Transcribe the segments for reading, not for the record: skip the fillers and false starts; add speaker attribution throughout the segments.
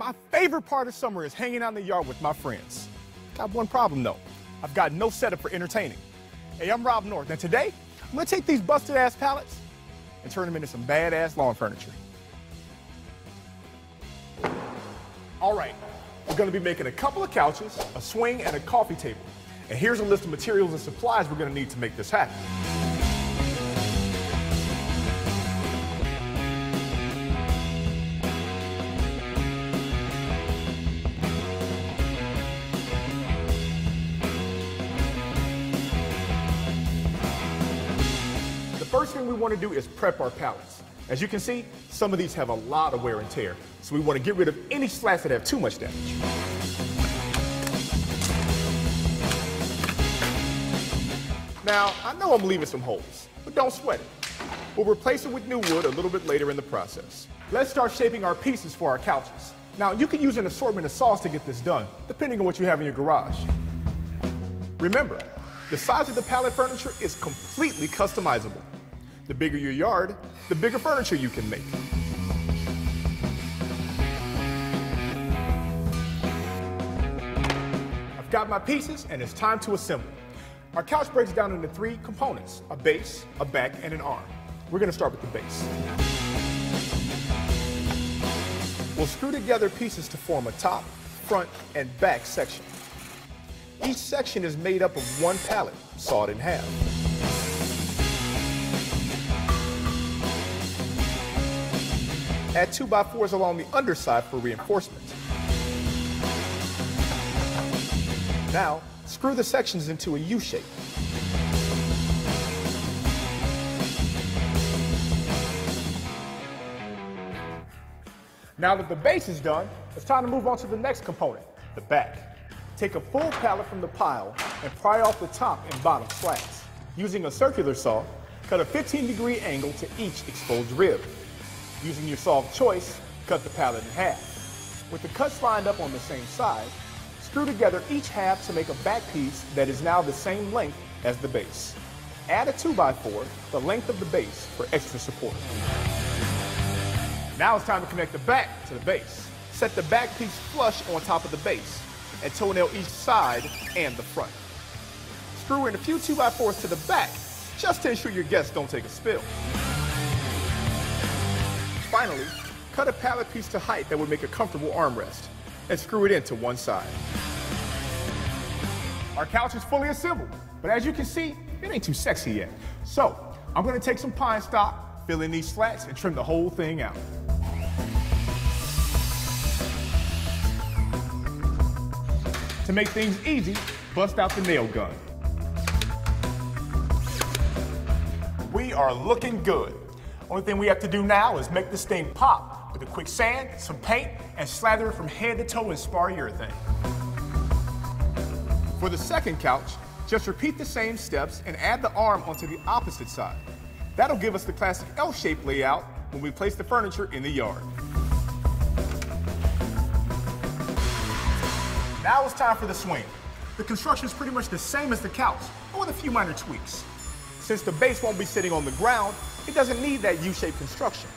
Speaker 1: My favorite part of summer is hanging out in the yard with my friends. Got one problem though. I've got no setup for entertaining. Hey, I'm Rob North, and today I'm gonna take these busted ass pallets and turn them into some badass lawn furniture. All right, we're gonna be making a couple of couches, a swing, and a coffee table. And here's a list of materials and supplies we're gonna need to make this happen. The first thing we want to do is prep our pallets. As you can see, some of these have a lot of wear and tear, so we want to get rid of any slats that have too much damage. Now, I know I'm leaving some holes, but don't sweat it. We'll replace it with new wood a little bit later in the process. Let's start shaping our pieces for our couches. Now, you can use an assortment of saws to get this done, depending on what you have in your garage. Remember, the size of the pallet furniture is completely customizable. The bigger your yard, the bigger furniture you can make. I've got my pieces and it's time to assemble. Our couch breaks down into 3 components: a base, a back, and an arm. We're gonna start with the base. We'll screw together pieces to form a top, front, and back section. Each section is made up of one pallet, sawed in half. Add 2x4s along the underside for reinforcement. Now, screw the sections into a U shape. Now that the base is done, it's time to move on to the next component, the back. Take a full pallet from the pile and pry off the top and bottom slats. Using a circular saw, cut a 15-degree angle to each exposed rib. Using your saw of choice, cut the pallet in half. With the cuts lined up on the same side, screw together each half to make a back piece that is now the same length as the base. Add a 2x4, the length of the base, for extra support. Now it's time to connect the back to the base. Set the back piece flush on top of the base and toenail each side and the front. Screw in a few 2x4s to the back just to ensure your guests don't take a spill. Finally, cut a pallet piece to height that would make a comfortable armrest and screw it into one side. Our couch is fully assembled, but as you can see, it ain't too sexy yet. So, I'm gonna take some pine stock, fill in these slats, and trim the whole thing out. To make things easy, bust out the nail gun. We are looking good. Only thing we have to do now is make this thing pop with a quick sand, some paint, and slather it from head to toe in spar urethane. For the second couch, just repeat the same steps and add the arm onto the opposite side. That'll give us the classic L-shaped layout when we place the furniture in the yard. Now it's time for the swing. The construction is pretty much the same as the couch, but with a few minor tweaks. Since the base won't be sitting on the ground, it doesn't need that U-shaped construction.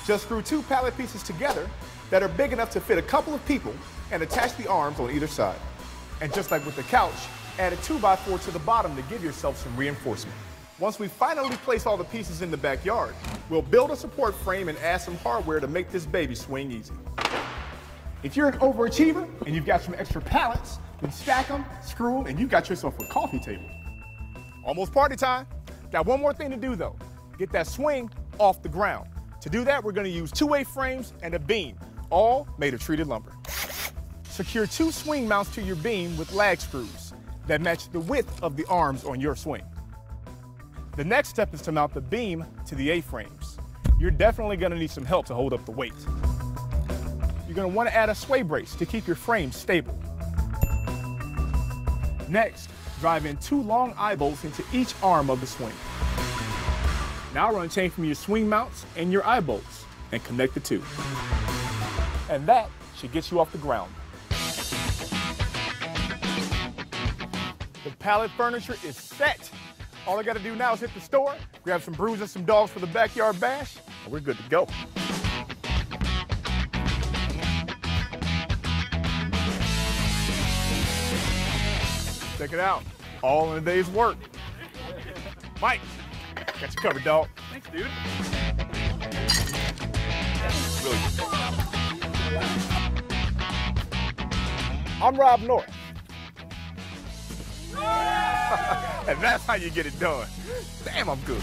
Speaker 1: Just screw 2 pallet pieces together that are big enough to fit a couple of people and attach the arms on either side. And just like with the couch, add a 2x4 to the bottom to give yourself some reinforcement. Once we finally place all the pieces in the backyard, we'll build a support frame and add some hardware to make this baby swing easy. If you're an overachiever and you've got some extra pallets, then stack them, screw them, and you've got yourself a coffee table. Almost party time. Got one more thing to do though. Get that swing off the ground. To do that, we're gonna use 2 A-frames and a beam, all made of treated lumber. Secure 2 swing mounts to your beam with lag screws that match the width of the arms on your swing. The next step is to mount the beam to the A-frames. You're definitely gonna need some help to hold up the weight. You're gonna wanna add a sway brace to keep your frame stable. Next, drive in 2 long eye bolts into each arm of the swing. Now run chain from your swing mounts and your eye bolts and connect the 2. And that should get you off the ground. The pallet furniture is set. All I gotta do now is hit the store, grab some brews and some dogs for the backyard bash, and we're good to go. Check it out. All in a day's work. Mike, got you covered, dog.
Speaker 2: Thanks, dude.
Speaker 1: Really good. I'm Rob North. And that's how you get it done. Damn, I'm good.